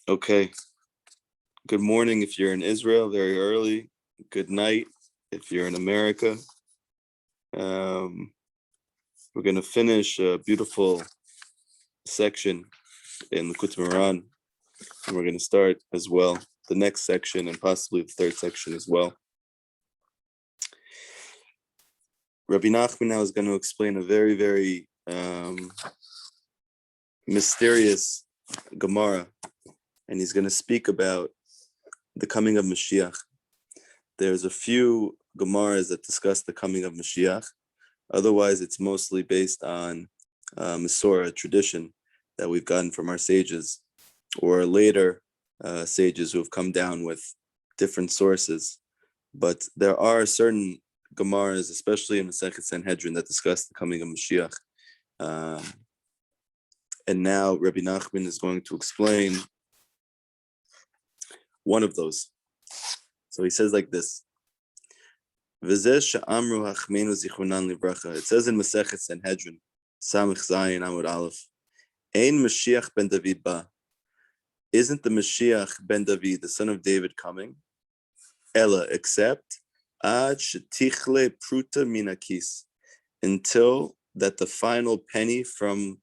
Okay. Good morning if you're in Israel, very early. Good night if you're in America. We're going to finish a beautiful section in Likutey Moharan, and we're going to start as well the next section and possibly the third section as well. Rabbi Nachman now is going to explain a very, very mysterious Gemara, and he's going to speak about the coming of Moshiach. There's a few Gemaras that discuss the coming of Moshiach. Otherwise, it's mostly based on Masorah, tradition that we've gotten from our sages, or later sages who have come down with different sources. But there are certain Gemaras, especially in Masechet Sanhedrin, that discuss the coming of Moshiach. And now Rabbi Nachman is going to explain one of those. So he says like this. It says in Masechet Sanhedrin, Samich Zayin Amud Aleph, Ein Mashiach ben David ba. Isn't the Mashiach ben David, the son of David, coming? Ella, except Ad shetichle pruta minakis, until that the final penny from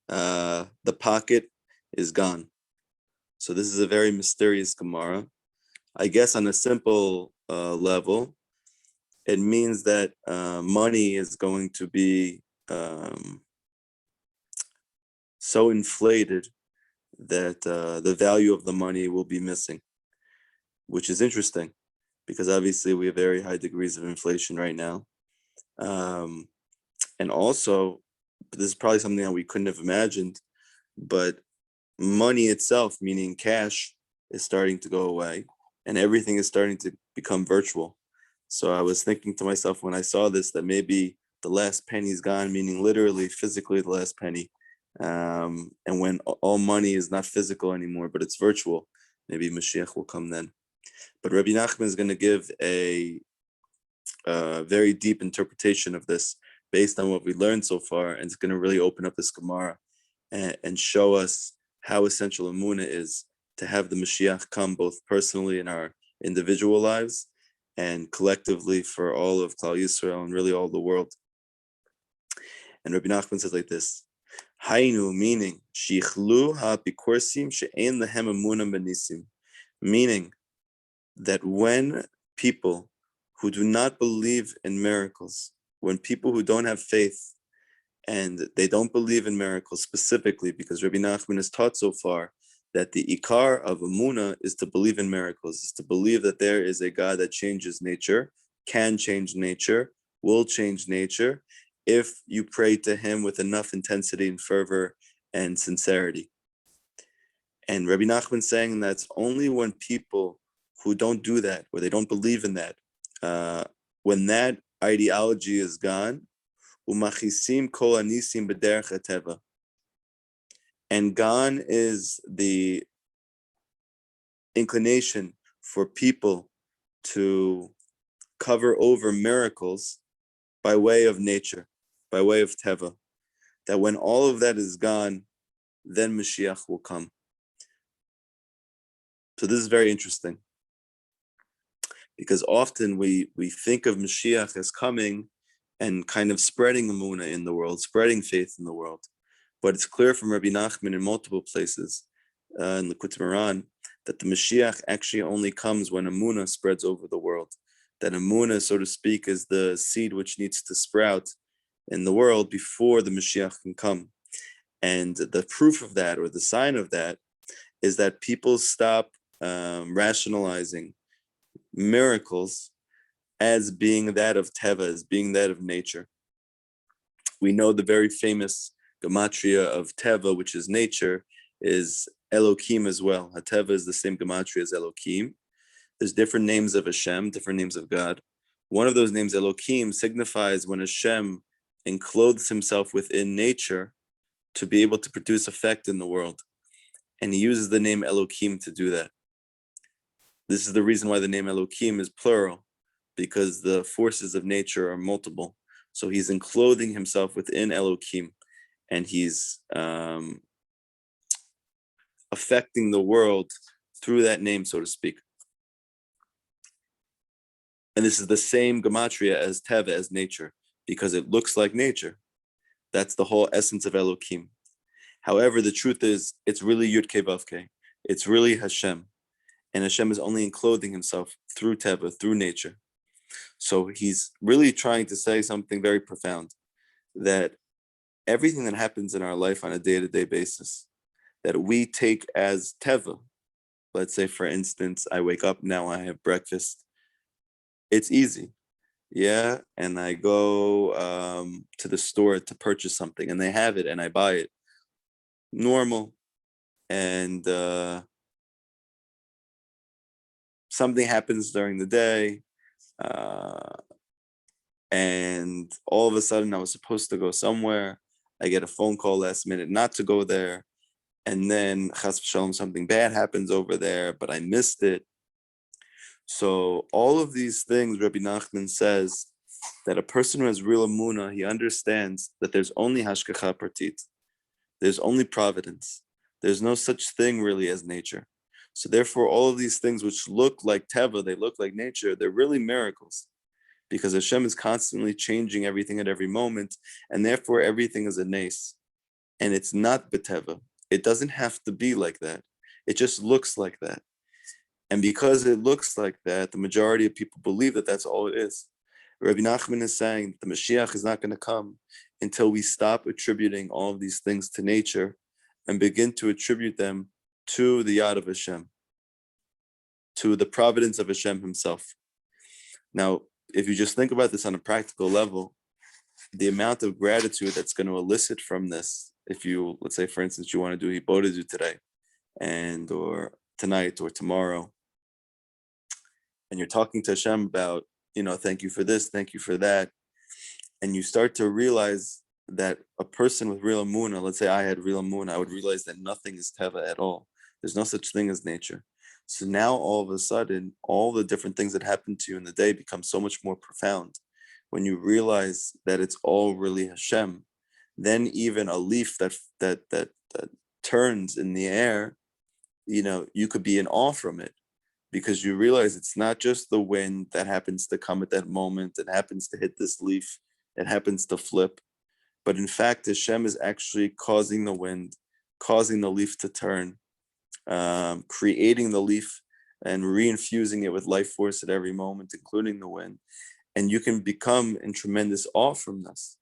the pocket is gone. So this is a very mysterious Gemara. I guess on a simple level, it means that money is going to be so inflated that the value of the money will be missing, which is interesting because obviously we have very high degrees of inflation right now. And also, this is probably something that we couldn't have imagined, but money itself, meaning cash, is starting to go away and everything is starting to become virtual. So I was thinking to myself when I saw this that maybe the last penny is gone, meaning literally, physically the last penny. And when all money is not physical anymore, but it's virtual, maybe Mashiach will come then. But Rabbi Nachman is going to give a very deep interpretation of this based on what we learned so far, and it's going to really open up this Gemara and show us how essential Emunah is to have the Mashiach come both personally in our individual lives and collectively for all of Klal Yisrael and really all the world. And Rabbi Nachman says like this, Hainu, meaning, Shichlu ha-bikorsim she'en lehem emunah benisim, meaning that when people who do not believe in miracles, when people who don't have faith and they don't believe in miracles specifically, because Rabbi Nachman has taught so far that the ikar of emunah is to believe in miracles, is to believe that there is a God that changes nature, can change nature, will change nature, if you pray to him with enough intensity and fervor and sincerity. And Rabbi Nachman saying that's only when people who don't do that, where they don't believe in that, when that ideology is gone, umachisim kol anisim b'derech hateva, and gone is the inclination for people to cover over miracles by way of nature, by way of teva, that when all of that is gone, then Mashiach will come. So this is very interesting, because often we think of Mashiach as coming and kind of spreading emunah in the world, spreading faith in the world. But it's clear from Rabbi Nachman in multiple places in the Likutey Moharan that the Mashiach actually only comes when emunah spreads over the world. That emunah, so to speak, is the seed which needs to sprout in the world before the Mashiach can come. And the proof of that, or the sign of that, is that people stop rationalizing miracles as being that of teva, as being that of nature. We know the very famous gematria of teva, which is nature, is Elokim as well. Hateva is the same gematria as Elokim. There's different names of Hashem, different names of God. One of those names, Elokim, signifies when Hashem enclothes himself within nature to be able to produce effect in the world. And he uses the name Elokim to do that. This is the reason why the name Elokim is plural, because the forces of nature are multiple. So he's enclothing himself within Elokim, and he's affecting the world through that name, so to speak. And this is the same gematria as teva, as nature, because it looks like nature. That's the whole essence of Elokim. However, the truth is, it's really Yud Kei Vav Kei. It's really Hashem. And Hashem is only enclothing himself through teva, through nature. So he's really trying to say something very profound, that everything that happens in our life on a day-to-day basis, that we take as teva. Let's say, for instance, I wake up now, I have breakfast. It's easy. Yeah. And I go to the store to purchase something and they have it and I buy it. Normal. And something happens during the day. And all of a sudden I was supposed to go somewhere. I get a phone call last minute not to go there. And then chas v'shalom, something bad happens over there, but I missed it. So all of these things, Rabbi Nachman says that a person who has real emunah, he understands that there's only hashgacha pratit. There's only providence. There's no such thing really as nature. So therefore, all of these things which look like teva, they look like nature, they're really miracles, because Hashem is constantly changing everything at every moment, and therefore everything is a nace. And it's not beteva. It doesn't have to be like that. It just looks like that. And because it looks like that, the majority of people believe that that's all it is. Rabbi Nachman is saying the Moshiach is not going to come until we stop attributing all of these things to nature and begin to attribute them to the Yad of Hashem, to the providence of Hashem himself. Now, if you just think about this on a practical level, the amount of gratitude that's going to elicit from this, if you, let's say, for instance, you want to do Hibodedu today, or tonight or tomorrow, and you're talking to Hashem about, thank you for this, thank you for that, and you start to realize that a person with real emunah, let's say I had real emunah, I would realize that nothing is teva at all. There's no such thing as nature. So now all of a sudden, all the different things that happen to you in the day become so much more profound. When you realize that it's all really Hashem, then even a leaf that turns in the air, you could be in awe from it, because you realize it's not just the wind that happens to come at that moment, it happens to hit this leaf, it happens to flip, but in fact Hashem is actually causing the wind, causing the leaf to turn, creating the leaf and reinfusing it with life force at every moment, including the wind. And you can become in tremendous awe from this,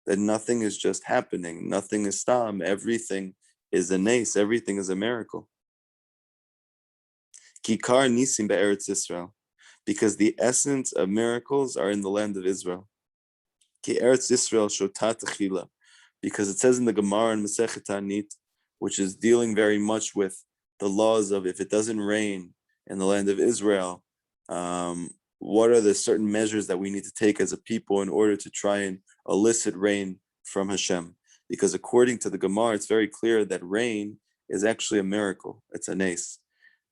that nothing is just happening, nothing is stam, everything is a nace, everything is a miracle. Kikar nisim be'eretz Yisrael, because the essence of miracles are in the land of Israel. Ki eretz Yisrael shotat achila, because it says in the Gemara in Masechet Tanit, which is dealing very much with the laws of if it doesn't rain in the land of Israel, what are the certain measures that we need to take as a people in order to try and elicit rain from Hashem? Because according to the Gemara, it's very clear that rain is actually a miracle. It's a nace.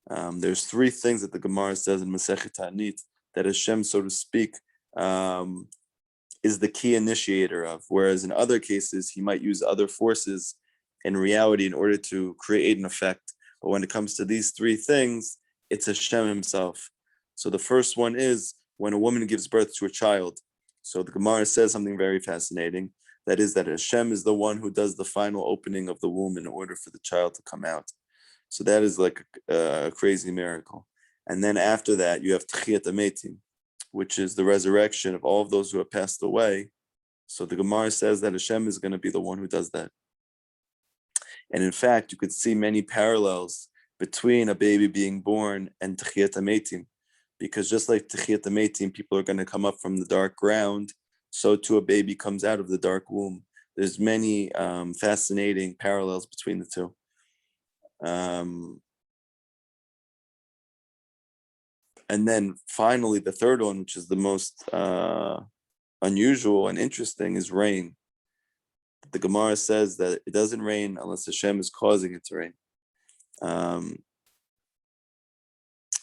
There's three things that the Gemara says in Masechet Tanit that Hashem, so to speak, is the key initiator of, whereas in other cases, he might use other forces in reality in order to create an effect. But when it comes to these three things, it's Hashem himself. So the first one is when a woman gives birth to a child. So the Gemara says something very fascinating. That is that Hashem is the one who does the final opening of the womb in order for the child to come out. So that is like a crazy miracle. And then after that, you have Tchiyat Ametim, which is the resurrection of all of those who have passed away. So the Gemara says that Hashem is going to be the one who does that. And in fact, you could see many parallels between a baby being born and Tchiyat Ametim, because just like Tchiyat Ametim, people are going to come up from the dark ground, so too a baby comes out of the dark womb. There's many fascinating parallels between the two. And then finally, the third one, which is the most unusual and interesting, is rain. The Gemara says that it doesn't rain unless Hashem is causing it to rain.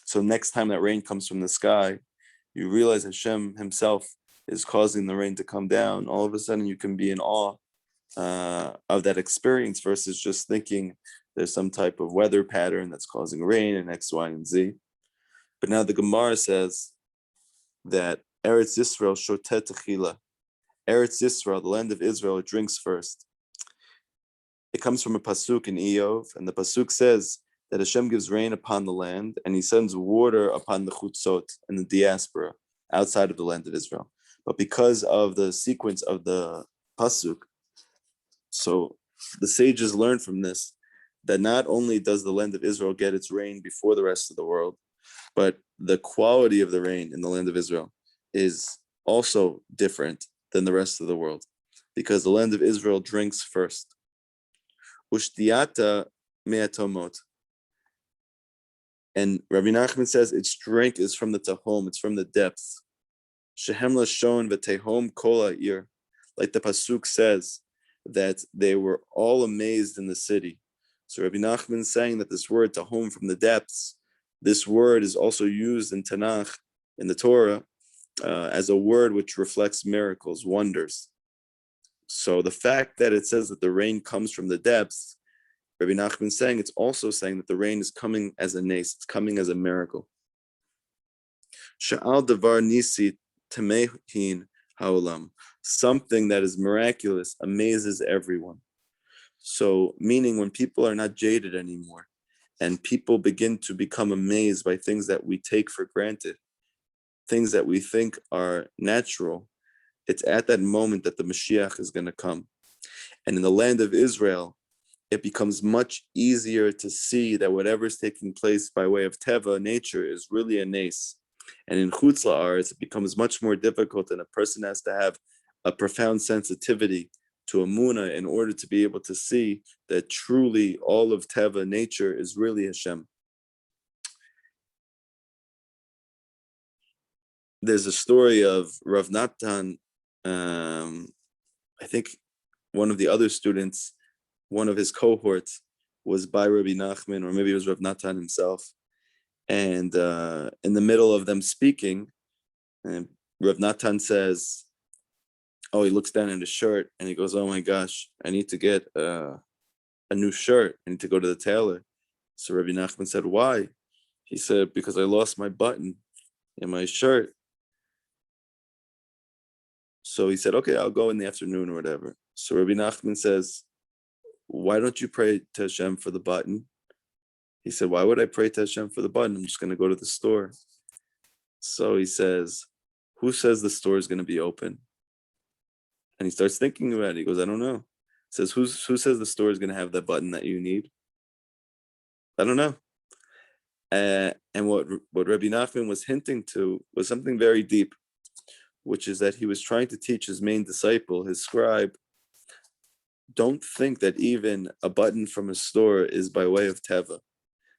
So next time that rain comes from the sky, you realize Hashem himself is causing the rain to come down. All of a sudden you can be in awe of that experience versus just thinking There's some type of weather pattern that's causing rain and X, Y, and Z. But now the Gemara says that Eretz Yisrael shotet techila. Eretz Yisrael, the land of Israel, it drinks first. It comes from a pasuk in Eov, and the pasuk says that Hashem gives rain upon the land, and He sends water upon the chutzot and the diaspora outside of the land of Israel. But because of the sequence of the pasuk, so the sages learned from this that not only does the land of Israel get its rain before the rest of the world, but the quality of the rain in the land of Israel is also different than the rest of the world, because the land of Israel drinks first. Ushtiyata me'atomot. And Rabbi Nachman says its drink is from the tahom, it's from the depths. Shehem lashon v'tehom kol ha'ir. Like the pasuk says, that they were all amazed in the city. So Rabbi Nachman is saying that this word tahom, from the depths, this word is also used in Tanakh, in the Torah, as a word which reflects miracles, wonders. So the fact that it says that the rain comes from the depths, Rabbi Nachman is saying it's also saying that the rain is coming as a nes, it's coming as a miracle. Sha'al davar nisi tamehin haolam. Something that is miraculous amazes everyone. So meaning when people are not jaded anymore, and people begin to become amazed by things that we take for granted, things that we think are natural, it's at that moment that the Moshiach is going to come. And in the land of Israel, it becomes much easier to see that whatever is taking place by way of teva, nature, is really a nes. And in Chutz La'aretz, it becomes much more difficult, and a person has to have a profound sensitivity to Amunah in order to be able to see that truly all of teva, nature, is really Hashem. There's a story of Rav Natan, I think one of the other students, one of his cohorts was by Rabbi Nachman, or maybe it was Rav Natan himself. And in the middle of them speaking, Rav Natan says, oh, he looks down at his shirt and he goes, oh my gosh, I need to get a new shirt. I need to go to the tailor. So Rabbi Nachman said, why? He said, because I lost my button in my shirt. So he said, okay, I'll go in the afternoon or whatever. So Rabbi Nachman says, why don't you pray to Hashem for the button? He said, why would I pray to Hashem for the button? I'm just going to go to the store. So he says, who says the store is going to be open? And he starts thinking about it. He goes, I don't know. He says, who says the store is going to have that button that you need? I don't know. And what Rabbi Nachman was hinting to was something very deep, which is that he was trying to teach his main disciple, his scribe, don't think that even a button from a store is by way of teva.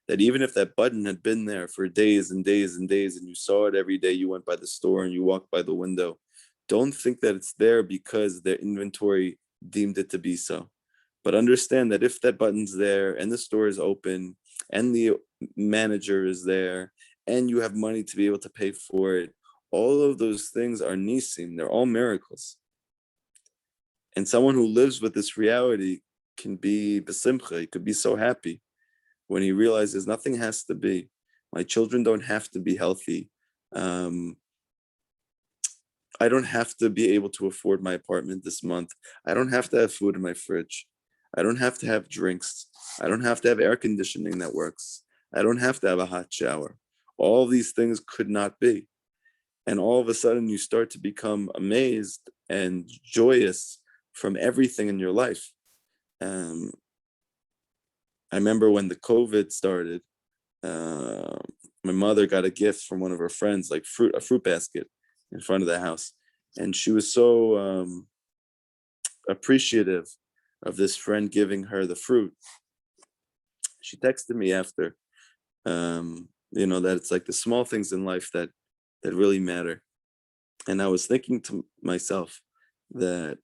That even if that button had been there for days and days and days, and you saw it every day, you went by the store and you walked by the window, don't think that it's there because their inventory deemed it to be so. But understand that if that button's there and the store is open and the manager is there and you have money to be able to pay for it, all of those things are nisim. They're all miracles. And someone who lives with this reality can be besimcha. He could be so happy when he realizes nothing has to be. My children don't have to be healthy. I don't have to be able to afford my apartment this month. I don't have to have food in my fridge. I don't have to have drinks. I don't have to have air conditioning that works. I don't have to have a hot shower. All these things could not be. And all of a sudden you start to become amazed and joyous from everything in your life. I remember when the COVID started, my mother got a gift from one of her friends, like a fruit basket in front of the house. And she was so appreciative of this friend giving her the fruit. She texted me after, that it's like the small things in life that really matter. And I was thinking to myself that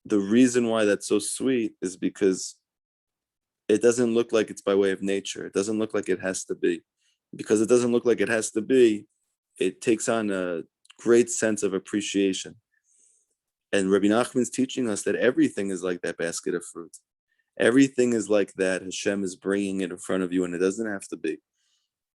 the reason why that's so sweet is because it doesn't look like it's by way of nature. It doesn't look like it has to be. Because it doesn't look like it has to be, it takes on a great sense of appreciation. And Rabbi Nachman's teaching us that everything is like that basket of fruit. Everything is like that. Hashem is bringing it in front of you, and it doesn't have to be.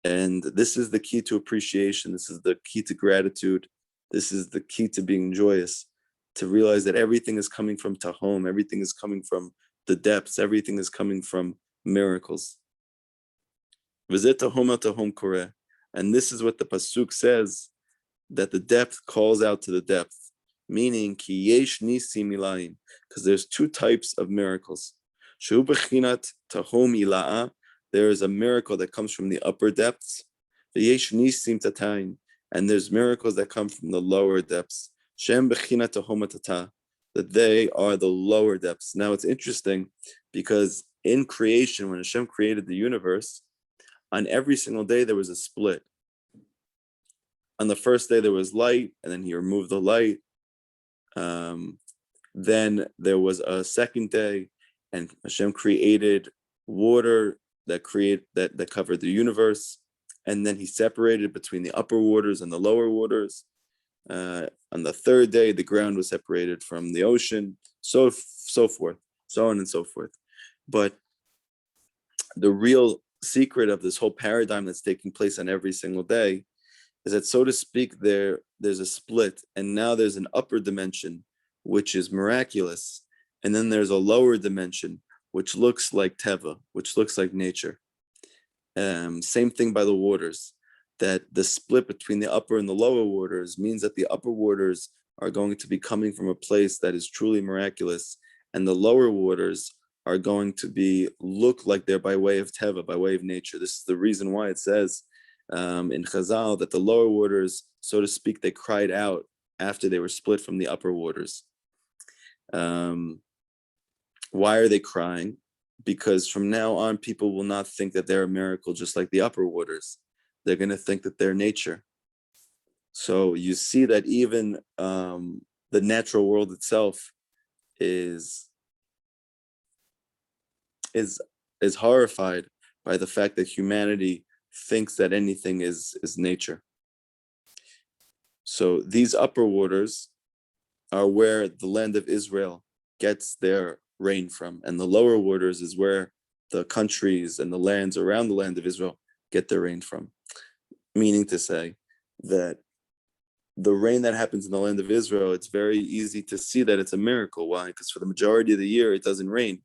And this is the key to appreciation. This is the key to gratitude. This is the key to being joyous, to realize that everything is coming from Tahom, everything is coming from the depths, everything is coming from miracles. V'zeh tahom al tahom koreh. And this is what the Pasuk says, that the depth calls out to the depth, meaning ki yesh nisim ilayim, because there's two types of miracles. Shu b'chinat tahom ila'a, there is a miracle that comes from the upper depths. V'yesh nisim tatayin, and there's miracles that come from the lower depths. Shem b'chinat tahom tata, that they are the lower depths. Now it's interesting because in creation, when Hashem created the universe, on every single day there was a split. On the first day there was light, and then he removed the light. Then there was a second day, and Hashem created water that covered the universe, and then he separated between the upper waters and the lower waters. On the third day, the ground was separated from the ocean, so forth, so on and so forth. But the real secret of this whole paradigm that's taking place on every single day is that, so to speak, there's a split, and now there's an upper dimension, which is miraculous, and then there's a lower dimension, which looks like teva, which looks like nature. Same thing by the waters, that the split between the upper and the lower waters means that the upper waters are going to be coming from a place that is truly miraculous, and the lower waters are going to look like they're by way of teva, by way of nature. This is the reason why it says in Chazal that the lower waters, so to speak, they cried out after they were split from the upper waters. Why are they crying? Because from now on, people will not think that they're a miracle just like the upper waters. They're going to think that they're nature. So you see that even the natural world itself is horrified by the fact that humanity thinks that anything is nature. So these upper waters are where the land of Israel gets their rain from, and the lower waters is where the countries and the lands around the land of Israel get their rain from. Meaning to say that the rain that happens in the land of Israel, it's very easy to see that it's a miracle. Why? Because for the majority of the year, it doesn't rain.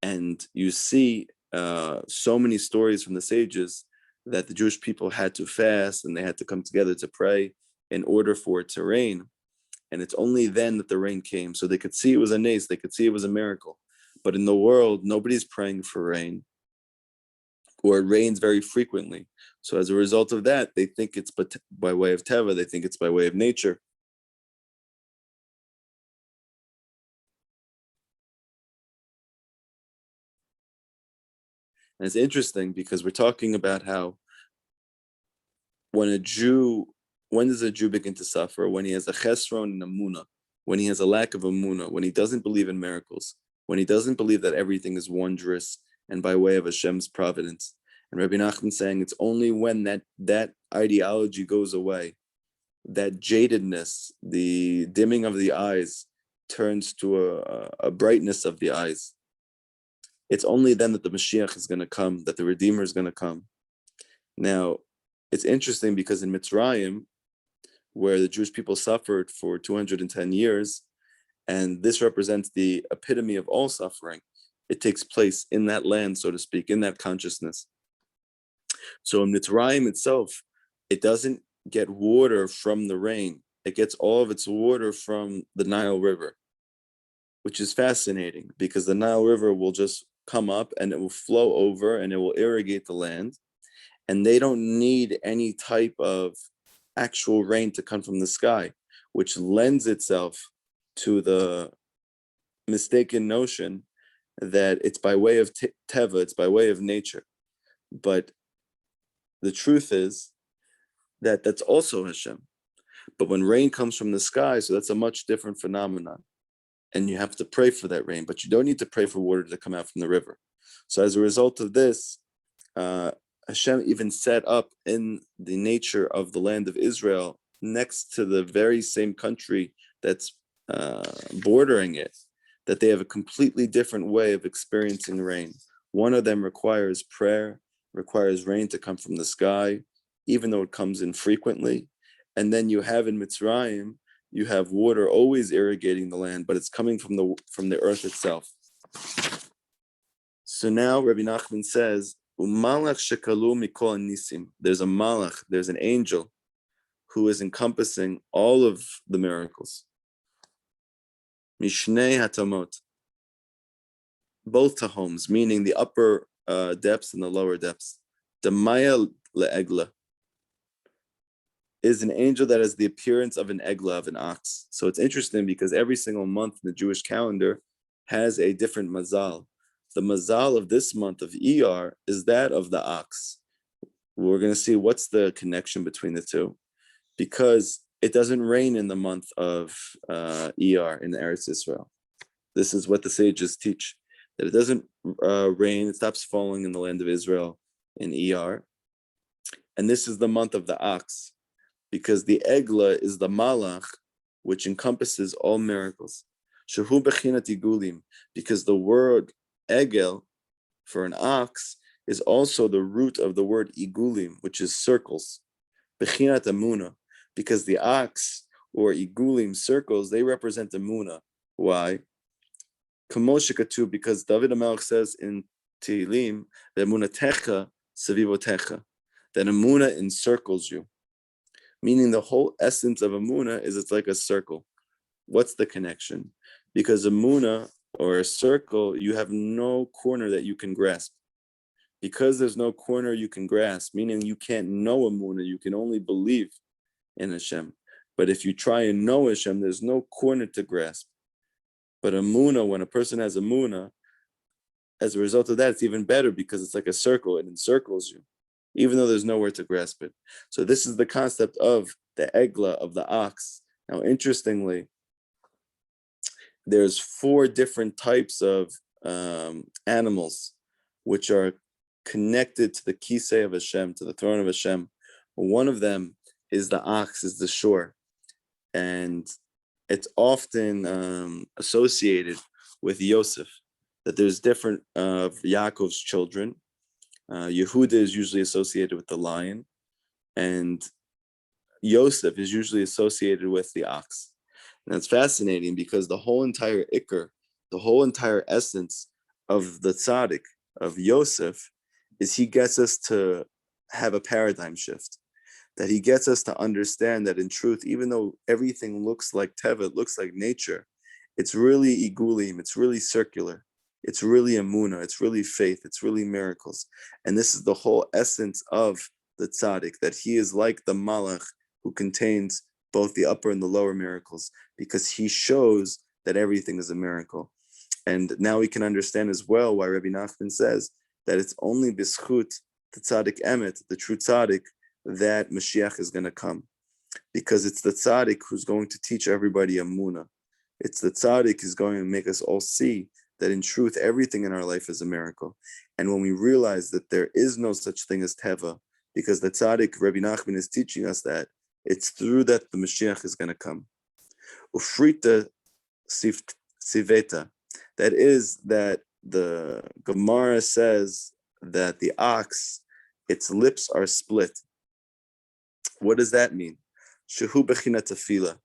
And you see so many stories from the sages that the Jewish people had to fast and they had to come together to pray in order for it to rain. And it's only then that the rain came. So they could see it was a nace, they could see it was a miracle. But in the world, nobody's praying for rain, or it rains very frequently. So as a result of that, they think it's by way of teva, they think it's by way of nature. And it's interesting because we're talking about how when does a Jew begin to suffer? When he has a chesron and a muna, when he has a lack of a muna, when he doesn't believe in miracles, when he doesn't believe that everything is wondrous and by way of Hashem's providence. And Rabbi Nachman saying it's only when that ideology goes away, that jadedness, the dimming of the eyes turns to a brightness of the eyes. It's only then that the Moshiach is going to come, that the Redeemer is going to come. Now, it's interesting because in Mitzrayim, where the Jewish people suffered for 210 years, and this represents the epitome of all suffering, it takes place in that land, so to speak, in that consciousness. So in Mitzrayim itself, it doesn't get water from the rain. It gets all of its water from the Nile River, which is fascinating because the Nile River will just come up and it will flow over and it will irrigate the land. And they don't need any type of actual rain to come from the sky, which lends itself to the mistaken notion that it's by way of teva, it's by way of nature. But the truth is that that's also Hashem. But when rain comes from the sky, so that's a much different phenomenon. And you have to pray for that rain, but you don't need to pray for water to come out from the river. So as a result of this, Hashem even set up in the nature of the land of Israel next to the very same country that's bordering it, that they have a completely different way of experiencing rain. One of them requires prayer, requires rain to come from the sky, even though it comes infrequently. And then you have in Mitzrayim, you have water always irrigating the land, but it's coming from the earth itself. So now Rabbi Nachman says, "Umalach shekalu mikol nisim." There's a malach, there's an angel who is encompassing all of the miracles. Mishnei hatamot, both tahoms, meaning the upper depths and the lower depths. Demaya leegla is an angel that has the appearance of an egla, of an ox. So it's interesting because every single month in the Jewish calendar has a different mazal. The mazal of this month of Iyar is that of the ox. We're going to see what's the connection between the two, because it doesn't rain in the month of Iyar in Eretz Yisrael. This is what the sages teach, that it doesn't rain, it stops falling in the land of Israel in Iyar. And this is the month of the ox, because the egla is the malach, which encompasses all miracles. Shehu bechinat igulim, because the word egel for an ox is also the root of the word igulim, which is circles. Bechinat amuna, because the ox or igulim, circles, they represent amuna. Why? Kamoshikatu, because David HaMelech says in Tehillim, Emunatecha sevivotecha, that amuna encircles you. Meaning the whole essence of amuna is it's like a circle. What's the connection? Because amuna, or a circle, you have no corner that you can grasp. Because there's no corner you can grasp, meaning you can't know amuna, you can only believe in Hashem. But if you try and know Hashem, there's no corner to grasp. But amuna, when a person has amuna, as a result of that, it's even better because it's like a circle, it encircles you, even though there's nowhere to grasp it. So this is the concept of the egla, of the ox. Now, interestingly, there's 4 different types of animals which are connected to the kisei of Hashem, to the throne of Hashem. One of them is the ox, is the shore. And it's often associated with Yosef, that there's different of Yaakov's children. Yehuda is usually associated with the lion, and Yosef is usually associated with the ox. And that's fascinating because the whole entire ikr, the whole entire essence of the tzaddik, of Yosef, is he gets us to have a paradigm shift. That he gets us to understand that in truth, even though everything looks like teva, it looks like nature, it's really igulim, it's really circular, it's really amuna, it's really faith, it's really miracles. And this is the whole essence of the tzaddik, that he is like the malach who contains both the upper and the lower miracles, because he shows that everything is a miracle. And now we can understand as well why Rabbi Nachman says that it's only b'schut the tzaddik emet, the true tzaddik, that Moshiach is going to come, because it's the tzaddik who's going to teach everybody amuna. It's the tzaddik who's going to make us all see that in truth everything in our life is a miracle. And when we realize that there is no such thing as teva, because the tzaddik Rabbi Nachman is teaching us that, it's through that the Mashiach is going to come. Ufrita siveta, that is that the Gemara says that the ox, its lips are split. What does that mean? Shehu bechinat tefila.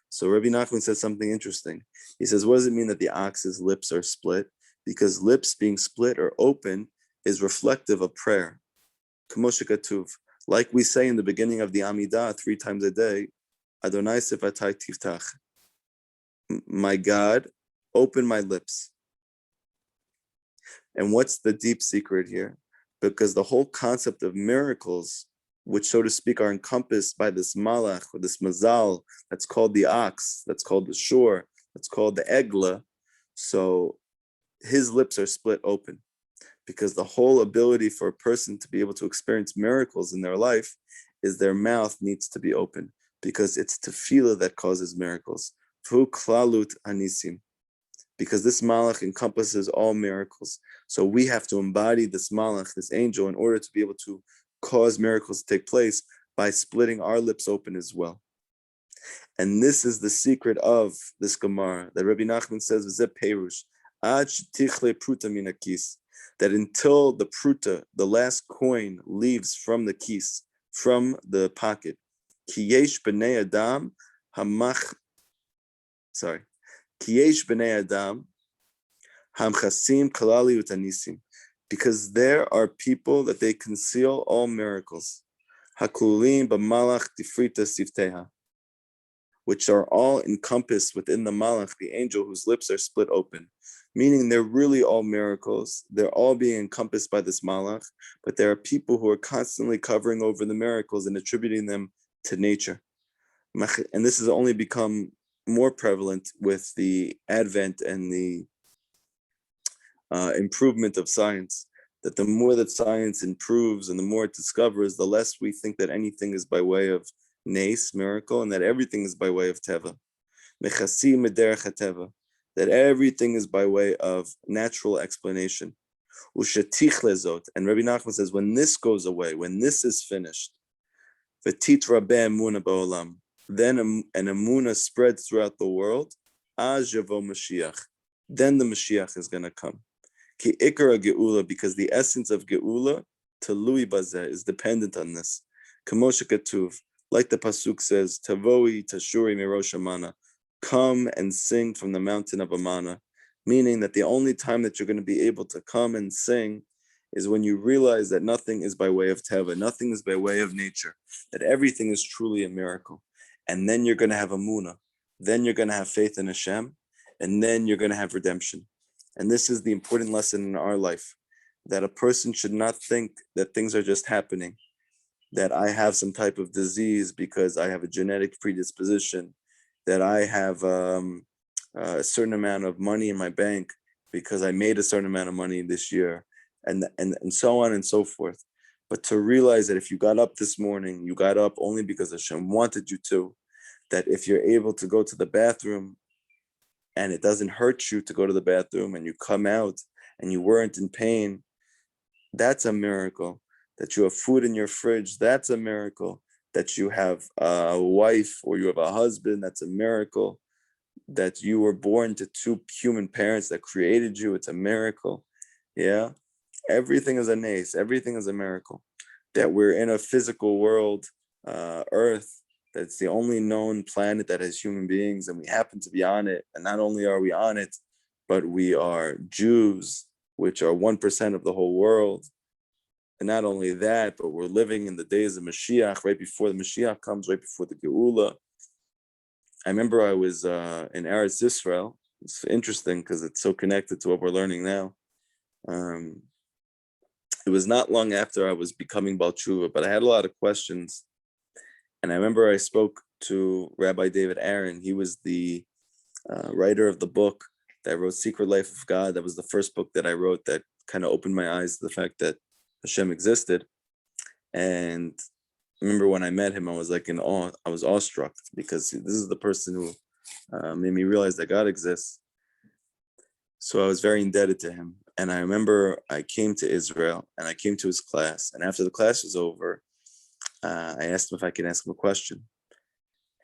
So Rabbi Nachman says something interesting. He says, what does it mean that the ox's lips are split? Because lips being split or open is reflective of prayer. Kamoshikatuv. Like we say in the beginning of the Amidah 3 times a day, Adonai sifatai tiftach. My God, open my lips. And what's the deep secret here? Because the whole concept of miracles, which, so to speak, are encompassed by this malach, or this mazal, that's called the ox, that's called the shore, that's called the egla. So his lips are split open, because the whole ability for a person to be able to experience miracles in their life is their mouth needs to be open, because it's tefillah that causes miracles. Fu klalut anisim, because this malach encompasses all miracles. So we have to embody this malach, this angel, in order to be able to cause miracles to take place by splitting our lips open as well. And this is the secret of this Gemara that Rabbi Nachman says, "V'zeh perush, ad shetichle pruta min hakis," that until the pruta, the last coin, leaves from the kis, from the pocket, ki yesh b'nei adam hamach, ki yesh b'nei adam hamchasim kalali utanisim, because there are people that they conceal all miracles, hakulim b'malach tifrita sifteha, which are all encompassed within the malach, the angel whose lips are split open. Meaning they're really all miracles. They're all being encompassed by this malach, but there are people who are constantly covering over the miracles and attributing them to nature. And this has only become more prevalent with the advent and the improvement of science. That the more that science improves and the more it discovers, the less we think that anything is by way of Nes, miracle, and that everything is by way of Teva. Mechasi mederech hateva, that everything is by way of natural explanation. Ushetich lezot, and Rabbi Nachman says, when this goes away, when this is finished, v'tit rabeh emuna ba'olam, then an emuna spreads throughout the world, az yavo Moshiach, then the Mashiach is going to come. Ki ikara geula, because the essence of geula, talui bazeh, is dependent on this. Kamosha katuv, like the pasuk says, "Tavoi tashuri mirosh Amana," come and sing from the mountain of Amana, meaning that the only time that you're going to be able to come and sing is when you realize that nothing is by way of teva, nothing is by way of nature, that everything is truly a miracle, and then you're going to have amuna, then you're going to have faith in Hashem, and then you're going to have redemption. And this is the important lesson in our life, that a person should not think that things are just happening, that I have some type of disease because I have a genetic predisposition, that I have a certain amount of money in my bank because I made a certain amount of money this year, and so on and so forth. But to realize that if you got up this morning, you got up only because Hashem wanted you to, that if you're able to go to the bathroom and it doesn't hurt you to go to the bathroom and you come out and you weren't in pain, that's a miracle. That you have food in your fridge, that's a miracle. That you have a wife or you have a husband, that's a miracle. That you were born to two human parents that created you, it's a miracle. Yeah, everything is a nace, everything is a miracle. That we're in a physical world, Earth, that's the only known planet that has human beings, and we happen to be on it. And not only are we on it, but we are Jews, which are 1% of the whole world. And not only that, but we're living in the days of Mashiach, right before the Mashiach comes, right before the Geula. I remember I was in Eretz Yisrael. It's interesting because it's so connected to what we're learning now. It was not long after I was becoming Baal Tshuva, but I had a lot of questions. And I remember I spoke to Rabbi David Aaron. He was the writer of the book that wrote Secret Life of God. That was the first book that I wrote that kind of opened my eyes to the fact that Hashem existed. And I remember when I met him, I was like in awe. I was awestruck because this is the person who made me realize that God exists. So I was very indebted to him. And I remember I came to Israel and I came to his class. And after the class was over, I asked him if I could ask him a question.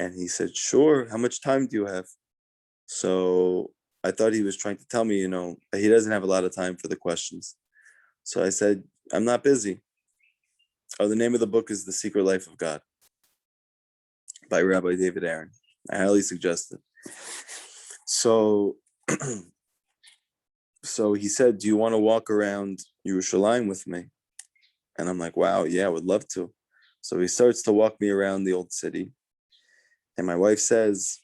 And he said, sure, how much time do you have? So I thought he was trying to tell me, he doesn't have a lot of time for the questions. So I said, I'm not busy. Oh, the name of the book is The Secret Life of God by Rabbi David Aaron. I highly suggest it. So he said, do you want to walk around Yerushalayim with me? And I'm like, wow, yeah, I would love to. So he starts to walk me around the old city. And my wife says,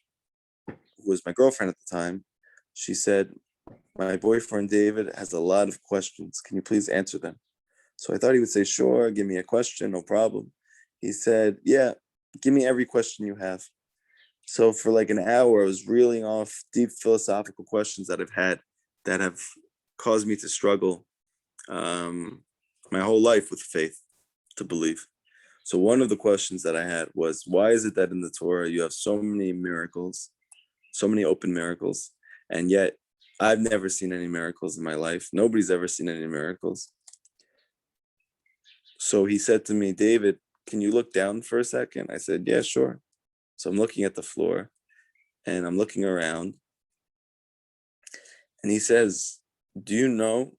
who was my girlfriend at the time, she said, my boyfriend David has a lot of questions. Can you please answer them? So I thought he would say, sure, give me a question, no problem. He said, yeah, give me every question you have. So for like an hour, I was reeling off deep philosophical questions that I've had that have caused me to struggle my whole life with faith, to believe. So one of the questions that I had was, why is it that in the Torah you have so many miracles, so many open miracles, and yet I've never seen any miracles in my life. Nobody's ever seen any miracles. So he said to me, David, can you look down for a second? I said, yeah, sure. So I'm looking at the floor and I'm looking around, and he says, do you know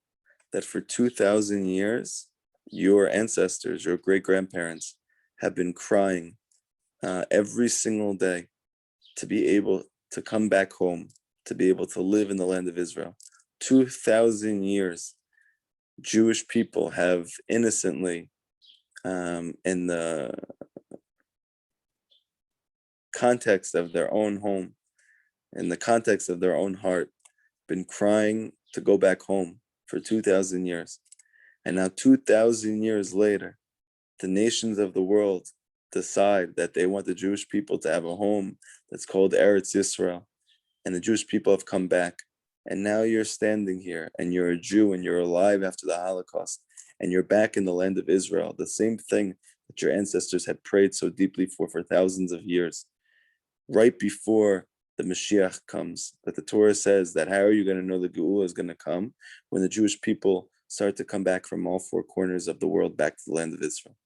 that for 2,000 years, your ancestors, your great-grandparents, have been crying every single day to be able to come back home, to be able to live in the land of Israel? 2,000 years, Jewish people have innocently, in the context of their own home, in the context of their own heart, been crying to go back home for 2,000 years. And now 2,000 years later, the nations of the world decide that they want the Jewish people to have a home that's called Eretz Yisrael. And the Jewish people have come back. And now you're standing here and you're a Jew and you're alive after the Holocaust. And you're back in the land of Israel, the same thing that your ancestors had prayed so deeply for thousands of years. Right before the Moshiach comes, that the Torah says that how are you going to know the Geula is going to come? When the Jewish people start to come back from all four corners of the world back to the land of Israel.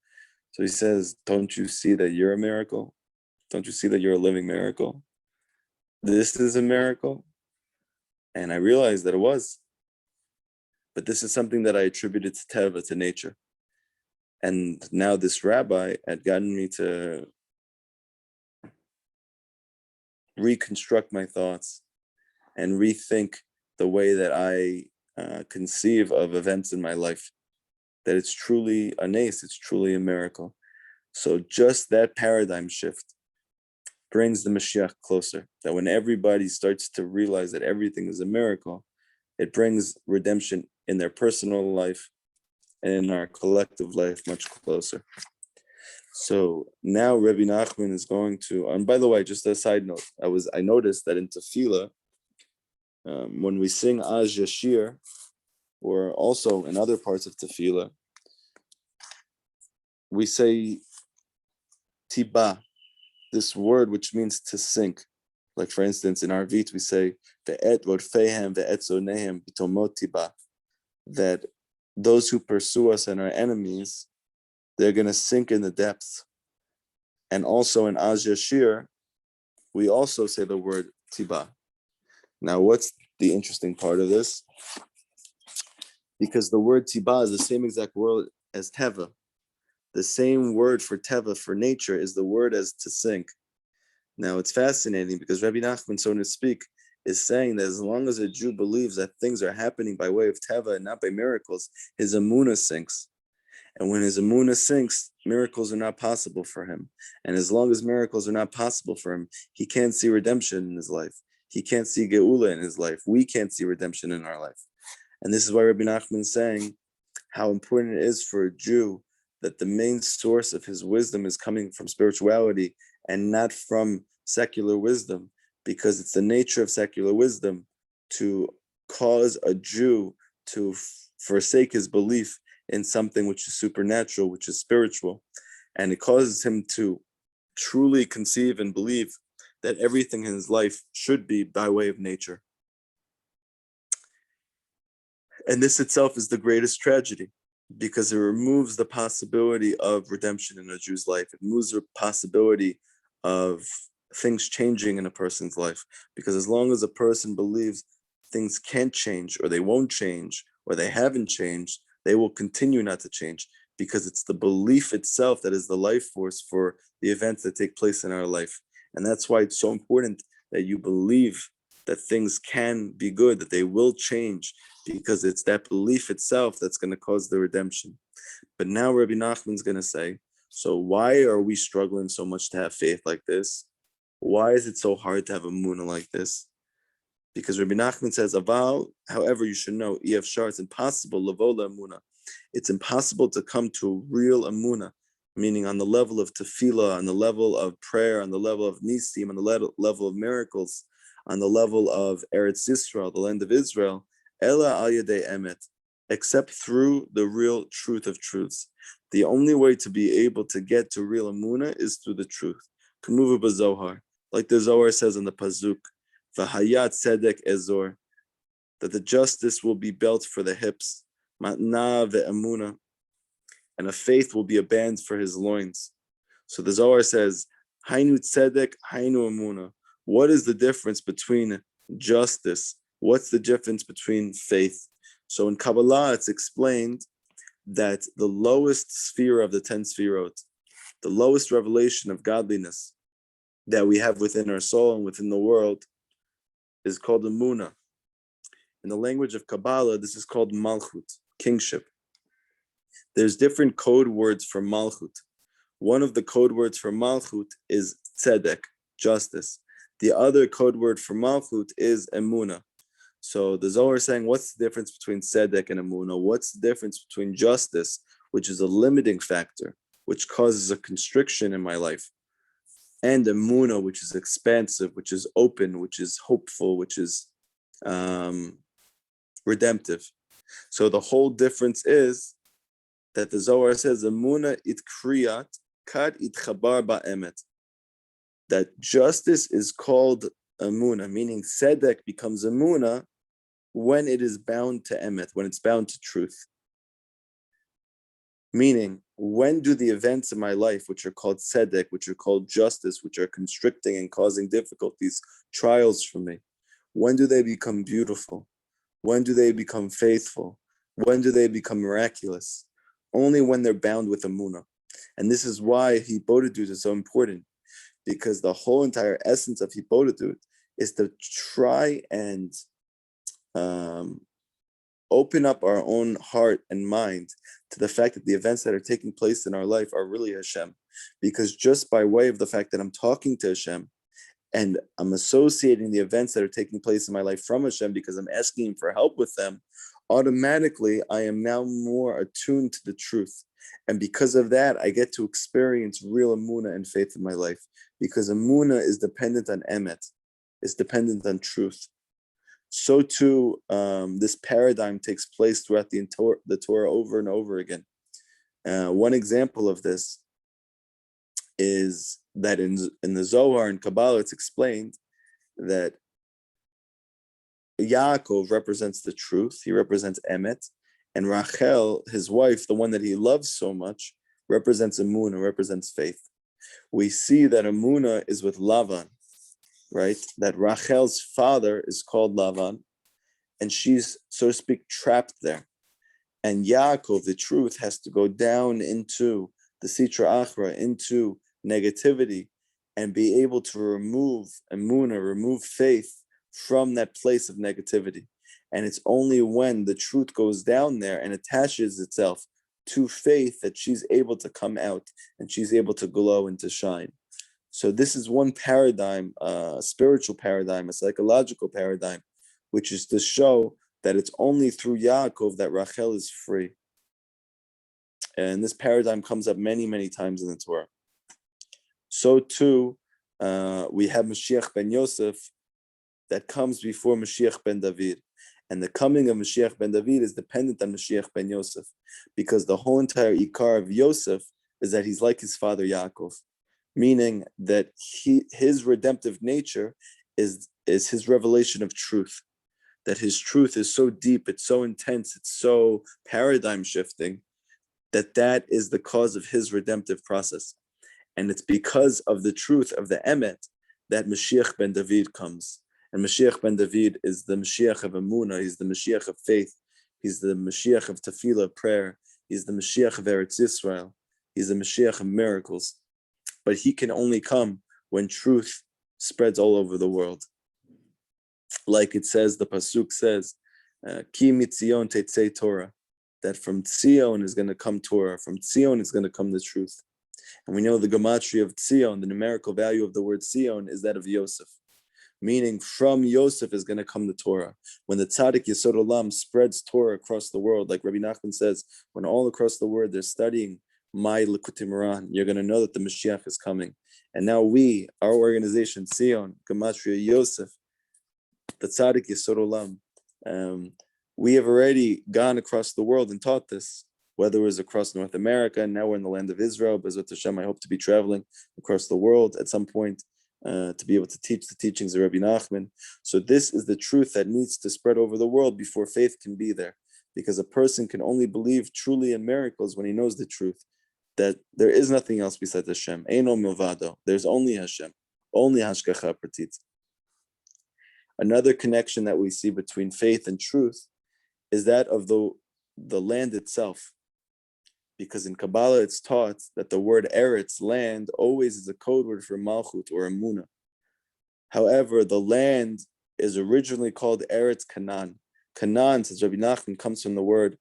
So he says, don't you see that you're a miracle? Don't you see that you're a living miracle? This is a miracle. And I realized that it was. But this is something that I attributed to Teva, to nature. And now this rabbi had gotten me to reconstruct my thoughts and rethink the way that I conceive of events in my life, that it's truly a nace, it's truly a miracle. So just that paradigm shift brings the Mashiach closer, that when everybody starts to realize that everything is a miracle, it brings redemption in their personal life and in our collective life much closer. So now Rabbi Nachman is going to, and by the way, just a side note, I noticed that in Tefillah, when we sing Az Yashir, or also in other parts of Tefillah, we say Tiba, this word which means to sink. Like for instance, in Arvit, we say Ve'et Rodfehem Ve'et Zonehem Bitomot Tiba, that those who pursue us and our enemies, they're going to sink in the depths. And also in Az Yashir, we also say the word Tiba. Now, what's the interesting part of this? Because the word Tiba is the same exact word as Teva. The same word for Teva, for nature, is the word as to sink. Now, it's fascinating because Rabbi Nachman, so to speak, is saying that as long as a Jew believes that things are happening by way of Teva and not by miracles, his emunah sinks. And when his emunah sinks, miracles are not possible for him. And as long as miracles are not possible for him, he can't see redemption in his life. He can't see Geula in his life. We can't see redemption in our life. And this is why Rabbi Nachman is saying how important it is for a Jew that the main source of his wisdom is coming from spirituality and not from secular wisdom, because it's the nature of secular wisdom to cause a Jew to forsake his belief in something which is supernatural, which is spiritual. And it causes him to truly conceive and believe that everything in his life should be by way of nature. And this itself is the greatest tragedy, because it removes the possibility of redemption in a Jew's life. It removes the possibility of things changing in a person's life. Because as long as a person believes things can't change, or they won't change, or they haven't changed, they will continue not to change, because it's the belief itself that is the life force for the events that take place in our life. And that's why it's so important that you believe that things can be good, that they will change, because it's that belief itself that's going to cause the redemption. But now Rabbi Nachman's going to say, so why are we struggling so much to have faith like this? Why is it so hard to have a emunah like this? Because Rabbi Nachman says, Aval, however, you should know, it's impossible, lavola emunah. It's impossible to come to real emunah, meaning on the level of tefillah, on the level of prayer, on the level of nisim, on the level of miracles, on the level of Eretz Yisrael, the land of Israel, ela al yadei emet, except through the real truth of truths. The only way to be able to get to real emunah is through the truth. K'muva b'Zohar, like the Zohar says in the Pazuk, v'hayat tzedek ezor, that the justice will be belt for the hips, matna ve'emunah, and a faith will be a band for his loins. So the Zohar says, Hainu tzedek, hainu emuna. What is the difference between justice? What's the difference between faith? So in Kabbalah, it's explained that the lowest sphere of the 10 sphirot, the lowest revelation of godliness that we have within our soul and within the world is called emuna. In the language of Kabbalah, this is called malchut, kingship. There's different code words for malchut. One of the code words for malchut is tzedek, justice. The other code word for malchut is emuna. So the Zohar is saying, what's the difference between tzedek and emuna? What's the difference between justice, which is a limiting factor, which causes a constriction in my life, and emuna, which is expansive, which is open, which is hopeful, which is redemptive. So the whole difference is that the Zohar says, emuna it kriyat, kad it chabar ba'emet. That justice is called emuna, meaning tzedek becomes emuna when it is bound to emet, when it's bound to truth. Meaning, when do the events in my life, which are called tzedek, which are called justice, which are constricting and causing difficulties, trials for me, when do they become beautiful? When do they become faithful? When do they become miraculous? Only when they're bound with emuna. And this is why Hibodedut is so important, because the whole entire essence of Hibodedut is to try and open up our own heart and mind to the fact that the events that are taking place in our life are really Hashem. Because just by way of the fact that I'm talking to Hashem and I'm associating the events that are taking place in my life from Hashem because I'm asking Him for help with them, automatically I am now more attuned to the truth. And because of that, I get to experience real emuna and faith in my life. Because emuna is dependent on emet, is dependent on truth. So too, this paradigm takes place throughout the Torah over and over again. One example of this is that in the Zohar and Kabbalah, it's explained that Yaakov represents the truth, he represents emet, and Rachel, his wife, the one that he loves so much, represents emuna, represents faith. We see that emuna is with Lavan, right? That Rachel's father is called Lavan, and she's, so to speak, trapped there. And Yaakov, the truth, has to go down into the Sitra Achra, into negativity, and be able to remove emuna, remove faith from that place of negativity. And it's only when the truth goes down there and attaches itself to faith that she's able to come out and she's able to glow and to shine. So this is one paradigm, a spiritual paradigm, a psychological paradigm, which is to show that it's only through Yaakov that Rachel is free. And this paradigm comes up many, many times in the Torah. So too, we have Moshiach ben Yosef that comes before Moshiach ben David. And the coming of Moshiach ben David is dependent on Moshiach ben Yosef, because the whole entire Ikar of Yosef is that he's like his father Yaakov, meaning that his redemptive nature is his revelation of truth, that his truth is so deep, it's so intense, it's so paradigm shifting, that is the cause of his redemptive process. And it's because of the truth of the emet that Moshiach ben David comes. And Moshiach ben David is the Moshiach of Emunah, he's the Moshiach of faith, he's the Moshiach of Tefillah, prayer, he's the Moshiach of Eretz Yisrael, he's the Moshiach of miracles. But he can only come when truth spreads all over the world. Like it says, the Pasuk says, Ki mitzion tetzei Torah, that from Tzion is going to come Torah, from Tzion is going to come the truth. And we know the gematria of Tzion, the numerical value of the word Tzion, is that of Yosef. Meaning from Yosef is going to come the Torah. When the Tzaddik Yesod Olam spreads Torah across the world, like Rabbi Nachman says, when all across the world they're studying my Likutey Moharan, you're going to know that the Mashiach is coming. And now we, our organization, Tzion, gematria Yosef, the Tzaddik Yesod Olam, we have already gone across the world and taught this, whether it was across North America, and now we're in the land of Israel. B'ezrat Hashem, I hope to be traveling across the world at some point to be able to teach the teachings of Rabbi Nachman. So this is the truth that needs to spread over the world before faith can be there, because a person can only believe truly in miracles when he knows the truth, that there is nothing else besides Hashem. Eino milvado. There's only Hashem, only hashgacha pratit. Another connection that we see between faith and truth is that of the land itself. Because in Kabbalah it's taught that the word Eretz, land, always is a code word for Malchut or Emunah. However, the land is originally called Eretz Canaan. Canaan, says Rabbi Nachman, comes from the word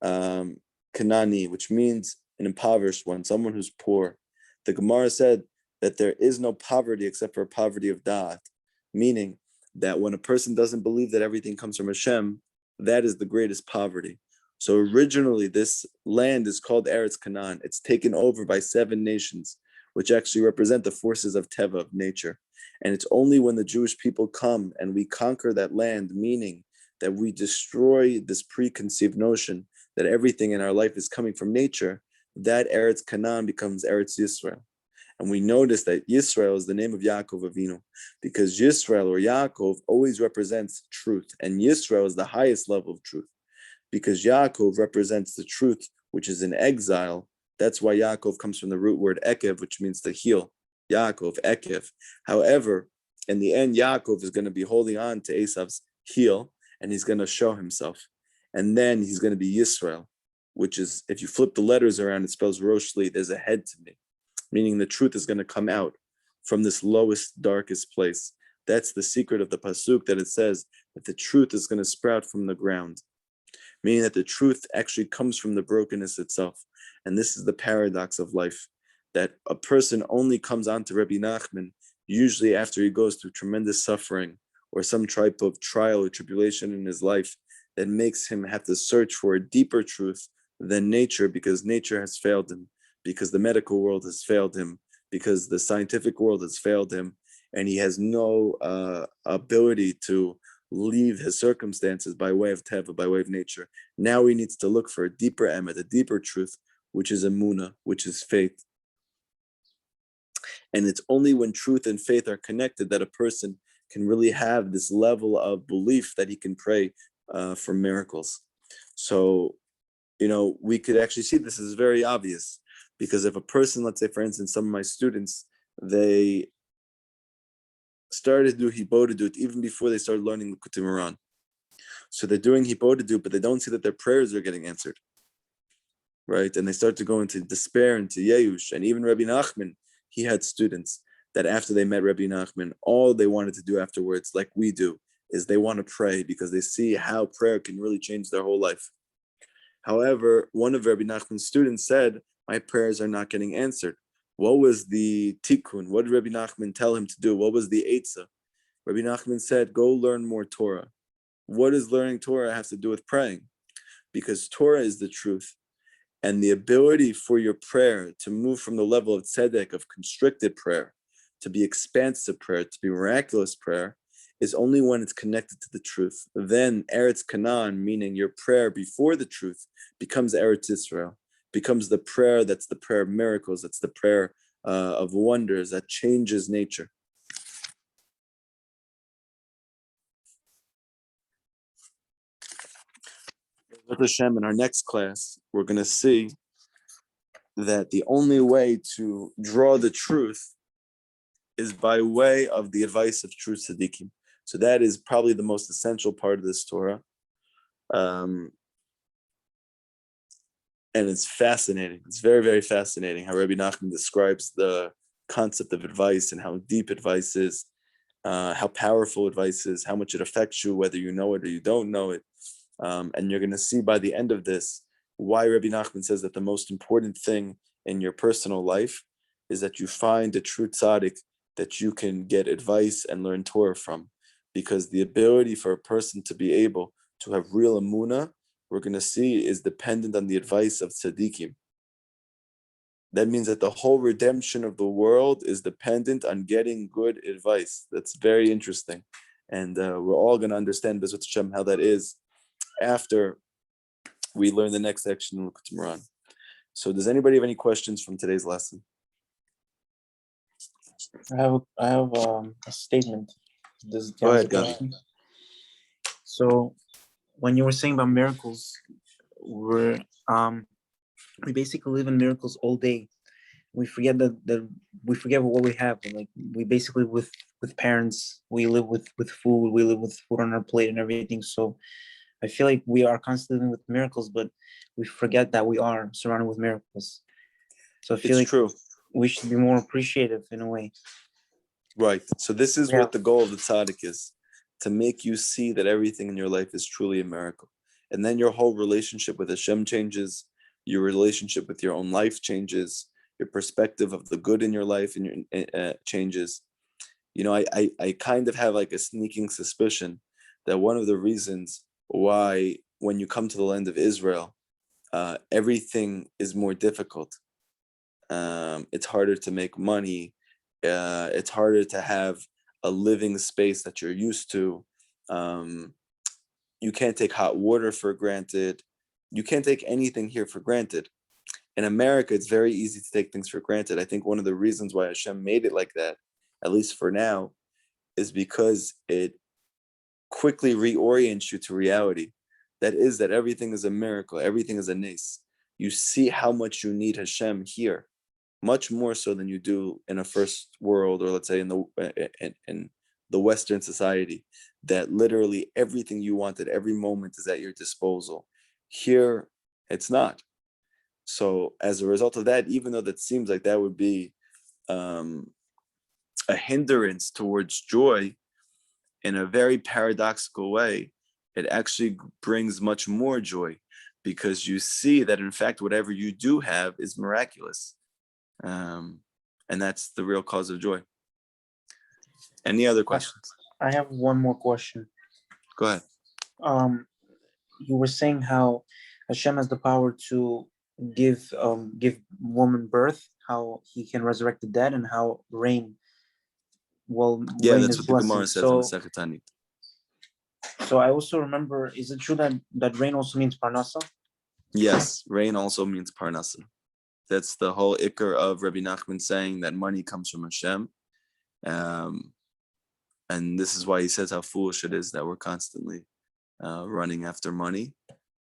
Kanani, which means an impoverished one, someone who's poor. The Gemara said that there is no poverty except for poverty of Da'at, meaning that when a person doesn't believe that everything comes from Hashem, that is the greatest poverty. So originally, this land is called Eretz Canaan. It's taken over by 7 nations, which actually represent the forces of Teva, of nature. And it's only when the Jewish people come and we conquer that land, meaning that we destroy this preconceived notion that everything in our life is coming from nature, that Eretz Canaan becomes Eretz Yisrael. And we notice that Yisrael is the name of Yaakov Avinu, because Yisrael or Yaakov always represents truth, and Yisrael is the highest level of truth, because Yaakov represents the truth, which is in exile. That's why Yaakov comes from the root word ekev, which means to heal. Yaakov, ekev. However, in the end, Yaakov is going to be holding on to Esav's heel, and he's going to show himself. And then he's going to be Yisrael, which is, if you flip the letters around, it spells Roshli, there's a head to me, meaning the truth is going to come out from this lowest, darkest place. That's the secret of the pasuk, that it says that the truth is going to sprout from the ground, meaning that the truth actually comes from the brokenness itself. And this is the paradox of life, that a person only comes onto Rabbi Nachman usually after he goes through tremendous suffering or some type of trial or tribulation in his life that makes him have to search for a deeper truth than nature, because nature has failed him, because the medical world has failed him, because the scientific world has failed him, and he has no ability to leave his circumstances by way of Teva, by way of nature. Now he needs to look for a deeper emet, a deeper truth, which is emunah, which is faith. And it's only when truth and faith are connected that a person can really have this level of belief that he can pray for miracles. So, we could actually see this is very obvious, because if a person, let's say, for instance, some of my students, they started to do Hibodedut even before they started learning Likutey Moharan. So they're doing Hibodedut, but they don't see that their prayers are getting answered, right? And they start to go into despair, into Yeush. And even Rabbi Nachman, he had students that after they met Rabbi Nachman, all they wanted to do afterwards, like we do, is they want to pray, because they see how prayer can really change their whole life. However, one of Rabbi Nachman's students said, my prayers are not getting answered. What was the tikkun? What did Rabbi Nachman tell him to do? What was the eitzah? Rabbi Nachman said, go learn more Torah. What does learning Torah have to do with praying? Because Torah is the truth. And the ability for your prayer to move from the level of tzedek, of constricted prayer, to be expansive prayer, to be miraculous prayer, is only when it's connected to the truth. Then Eretz Canaan, meaning your prayer before the truth, becomes Eretz Yisrael, becomes the prayer that's the prayer of miracles, that's the prayer of wonders, that changes nature. With Hashem, in our next class, we're going to see that the only way to draw the truth is by way of the advice of true tzaddikim. So that is probably the most essential part of this Torah. And it's fascinating. It's very, very fascinating how Rabbi Nachman describes the concept of advice and how deep advice is, how powerful advice is, how much it affects you, whether you know it or you don't know it. And you're going to see by the end of this why Rabbi Nachman says that the most important thing in your personal life is that you find a true tzaddik that you can get advice and learn Torah from. Because the ability for a person to be able to have real emunah, we're going to see, is dependent on the advice of tzaddikim. That means that the whole redemption of the world is dependent on getting good advice. That's very interesting. And we're all going to understand B'ezrat Hashem how that is after we learn the next section in Likutey Moharan. So does anybody have any questions from today's lesson? I have a statement. Go ahead, Gabi. So when you were saying about miracles, we basically live in miracles all day. We forget that we forget what we have. Like we basically with parents, we live with food, we live with food on our plate and everything. So I feel like we are constantly with miracles, but we forget that we are surrounded with miracles. So I feel It's like true. we should be more appreciative in a way. Right. So this is Yeah. what the goal of the tzaddik is, to make you see that everything in your life is truly a miracle. And then your whole relationship with Hashem changes, your relationship with your own life changes, your perspective of the good in your life and changes. You know, I kind of have like a sneaking suspicion that one of the reasons why when you come to the land of Israel, everything is more difficult. It's harder to make money. It's harder to have a living space that you're used to. You can't take hot water for granted. You can't take anything here for granted. In America, it's very easy to take things for granted. I think one of the reasons why Hashem made it like that, at least for now, is because it quickly reorients you to reality. That is that everything is a miracle. Everything is a nes. You see how much you need Hashem here, much more so than you do in a first world, or let's say in the Western society, that literally everything you want at every moment is at your disposal. Here, it's not. So as a result of that, even though that seems like that would be a hindrance towards joy, in a very paradoxical way, it actually brings much more joy, because you see that in fact whatever you do have is miraculous. And that's the real cause of joy. Any other questions? I have one more question. Go ahead. You were saying how Hashem has the power to give woman birth, how he can resurrect the dead, and how rain Yeah, rain that's is what the Gemara blessing. says in Masechet Tanit. So I also remember, is it true that rain also means parnasa? Yes, rain also means parnasa. That's the whole ikar of Rabbi Nachman saying that money comes from Hashem. And this is why he says how foolish it is that we're constantly running after money,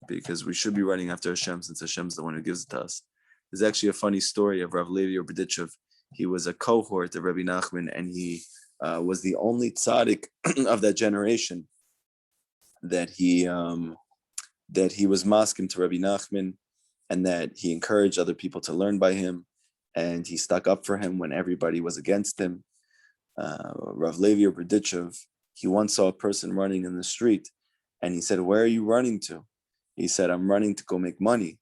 because we should be running after Hashem, since Hashem's the one who gives it to us. There's actually a funny story of Rav Levi or Berditchev. He was a cohort of Rabbi Nachman, and he was the only tzaddik of that generation that he was maskim to Rabbi Nachman, and that he encouraged other people to learn by him, and he stuck up for him when everybody was against him. Rav Levi or Berditchev, he once saw a person running in the street, and he said, "Where are you running to?" He said, "I'm running to go make money."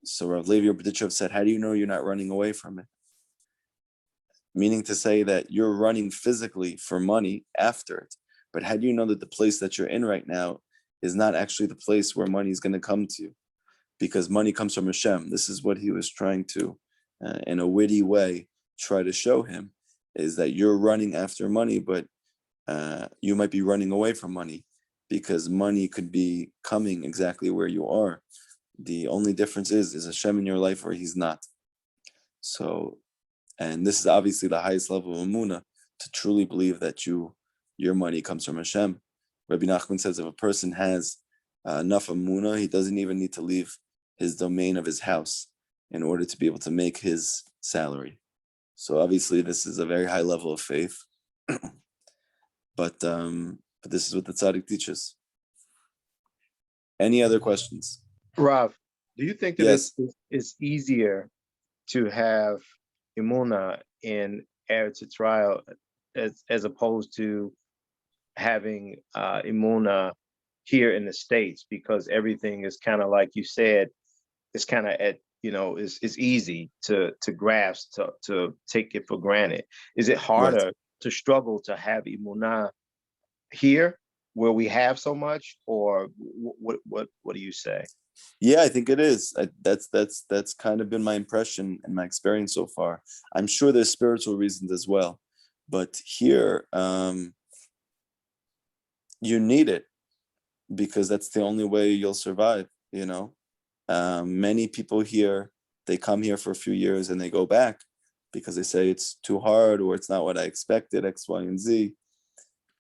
So Rav Levi or Berditchev said, "How do you know you're not running away from it?" Meaning to say that you're running physically for money after it, but how do you know that the place that you're in right now is not actually the place where money is going to come to you? Because money comes from Hashem. This is what he was trying to, in a witty way, try to show him, is that you're running after money, but you might be running away from money, because money could be coming exactly where you are. The only difference is Hashem in your life or he's not. So, and this is obviously the highest level of emunah, to truly believe that your money comes from Hashem. Rabbi Nachman says if a person has enough emunah, he doesn't even need to leave his domain of his house in order to be able to make his salary. So obviously this is a very high level of faith, but this is what the tzaddik teaches. Any other questions? Rav, do you think that Yes. it's easier to have Emunah in Eretz Yisrael as opposed to having Emunah here in the States, because everything is kind of like you said, it's kind of at, it's easy to grasp, to take it for granted. Is it harder to struggle to have Emunah here where we have so much, or what do you say? Yeah, I think it is. That's kind of been my impression and my experience so far. I'm sure there's spiritual reasons as well, but here you need it, because that's the only way you'll survive. Many people here, they come here for a few years and they go back because they say it's too hard, or it's not what I expected, X, Y, and Z.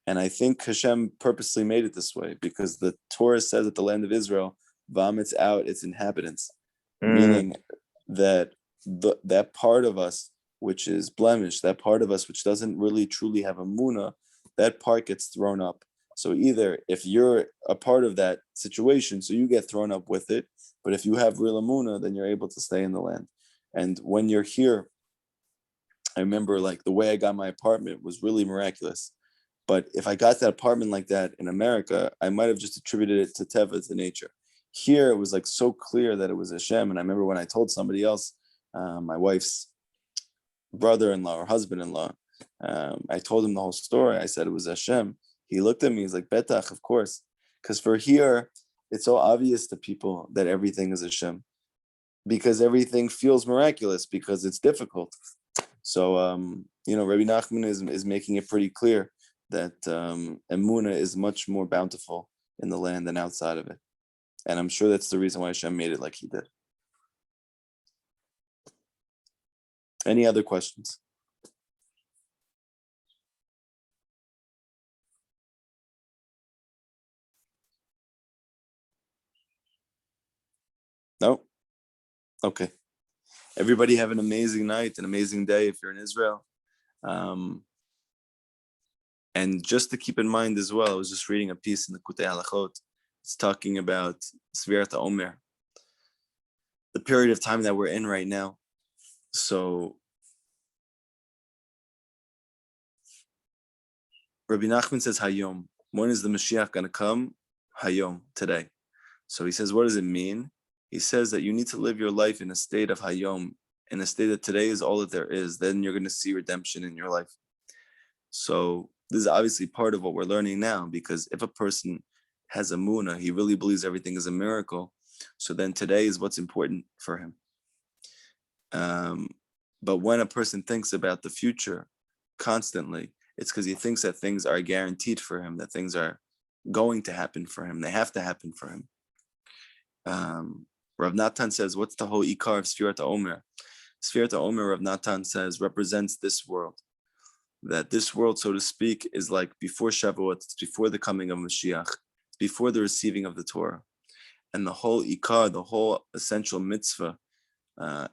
And I think Hashem purposely made it this way, because the Torah says that the land of Israel vomits out its inhabitants. meaning that that part of us which is blemished, that part of us which doesn't really truly have emunah, that part gets thrown up. So either if you're a part of that situation, so you get thrown up with it, but if you have real emunah, then you're able to stay in the land. And when you're here, I remember like the way I got my apartment was really miraculous. But if I got that apartment like that in America, I might have just attributed it to Teva, to nature. Here, it was like so clear that it was Hashem. And I remember when I told somebody else, my wife's brother-in-law or husband-in-law, I told him the whole story. I said it was Hashem. He looked at me, he's like, Betach, of course. Because for here, it's so obvious to people that everything is Hashem. Because everything feels miraculous, because it's difficult. So, Rabbi Nachman is making it pretty clear that Emunah is much more bountiful in the land than outside of it. And I'm sure that's the reason why Hashem made it like he did. Any other questions? No? Okay. Everybody have an amazing night, an amazing day if you're in Israel. And just to keep in mind as well, I was just reading a piece in the Likutey Halachot. It's talking about Svirat Omer, the period of time that we're in right now. So Rabbi Nachman says Hayom. When is the Moshiach going to come? Hayom, today. So he says, what does it mean? He says that you need to live your life in a state of Hayom, in a state that today is all that there is. Then you're going to see redemption in your life. So this is obviously part of what we're learning now, because if a person has emunah, he really believes everything is a miracle. So then today is what's important for him. But when a person thinks about the future constantly, it's because he thinks that things are guaranteed for him, that things are going to happen for him. They have to happen for him. Rav Natan says, what's the whole ikar of Sfirat HaOmer? Sfirat HaOmer, Rav Natan says, represents this world. That this world, so to speak, is like before Shavuot, it's before the coming of Moshiach, it's before the receiving of the Torah. And the whole ikar, the whole essential mitzvah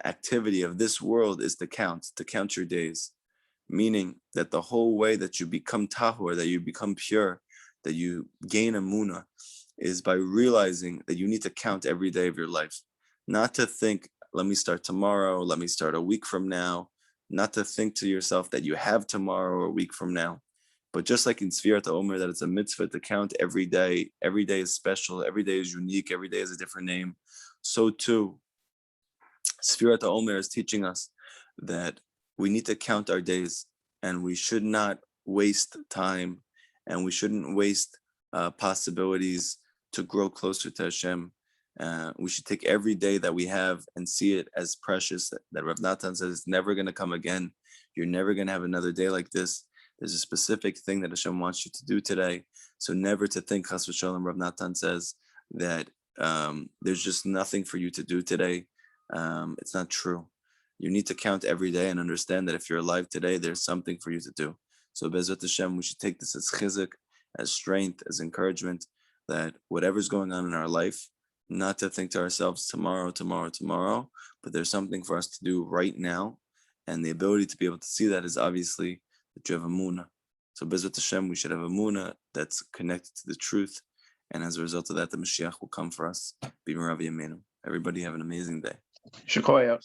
activity of this world is to count your days. Meaning that the whole way that you become tahor, that you become pure, that you gain emunah, is by realizing that you need to count every day of your life. Not to think, let me start tomorrow, let me start a week from now. Not to think to yourself that you have tomorrow or a week from now. But just like in Sfirat HaOmer, that it's a mitzvah to count every day. Every day is special, every day is unique, every day is a different name. So too, Sfirat HaOmer is teaching us that we need to count our days, and we should not waste time, and we shouldn't waste possibilities to grow closer to Hashem. We should take every day that we have and see it as precious. That Rav Natan says it's never going to come again. You're never going to have another day like this. There's a specific thing that Hashem wants you to do today. So never to think, Chas v'shalom, Rav Natan says that there's just nothing for you to do today. It's not true. You need to count every day and understand that if you're alive today, there's something for you to do. So Be'ezrat Hashem, we should take this as chizuk, as strength, as encouragement, that whatever's going on in our life, not to think to ourselves tomorrow, but there's something for us to do right now. And the ability to be able to see that is obviously that you have emunah. So Be'ezrat Hashem, we should have emunah that's connected to the truth. And as a result of that, the Moshiach will come for us. Be Merav Yameinu. Everybody have an amazing day. Shikoyah.